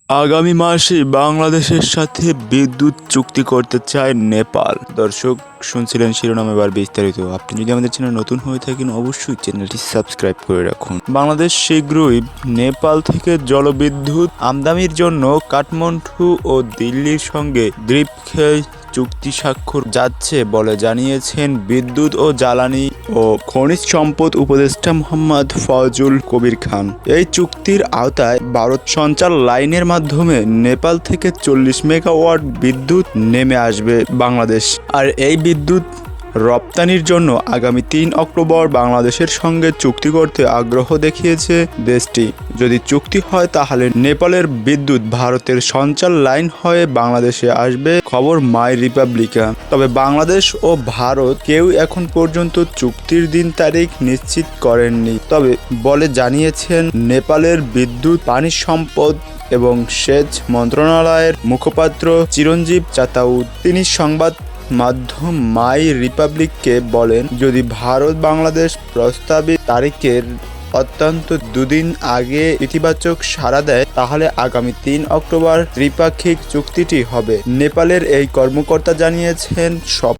আগামী মাসে বাংলাদেশের সাথে বিদ্যুৎ চুক্তি করতে চায় নেপাল। দর্শক শুনছিলেন শিরোনাম, এবার বিস্তারিত। আপনি যদি আমাদের চ্যানেল নতুন হয়ে থাকেন অবশ্যই চ্যানেলটি সাবস্ক্রাইব করে রাখুন। বাংলাদেশ শীঘ্রই নেপাল থেকে জলবিদ্যুৎ আমদানির জন্য কাঠমান্ডু ও দিল্লির সঙ্গে দ্বীপক্ষীয় চুক্তি স্বাক্ষর যাচ্ছে বলে জানিয়েছেন বিদ্যুৎ ও জ্বালানি ও খনিজ সম্পদ উপদেষ্টা মোহাম্মদ ফয়জুল কবির খান। এই চুক্তির আওতায় ভারত সঞ্চার লাইনের মাধ্যমে নেপাল থেকে 40 মেগাওয়াট বিদ্যুৎ নেমে আসবে বাংলাদেশ। আর এই বিদ্যুৎ রপ্তানির জন্য আগামী 3 অক্টোবর বাংলাদেশের সঙ্গে চুক্তি করতে আগ্রহ দেখিয়েছে দেশটি। যদি চুক্তি হয় তাহলে নেপালের বিদ্যুৎ ভারতের সঞ্চার লাইন হয়ে বাংলাদেশে আসবে, খবর মাই রিপাবলিকা। তবে বাংলাদেশ ও ভারত কেউ এখন পর্যন্ত চুক্তির দিন তারিখ নিশ্চিত করেননি, তবে বলে জানিয়েছেন নেপালের বিদ্যুৎ, পানি সম্পদ এবং সেচ মন্ত্রণালয়ের মুখপাত্র চিরঞ্জীব চাতাউদ। তিনি সংবাদ মাধ্যম মাই রিপাবলিককে বলেন, যদি ভারত বাংলাদেশ প্রস্তাবিত তারিখের অত্যন্ত 2 দিন আগে ইতিবাচক সাড়া দেয় তাহলে আগামী 3 অক্টোবর ত্রিপাক্ষিক চুক্তিটি হবে। নেপালের এই কর্মকর্তা জানিয়েছেন, সব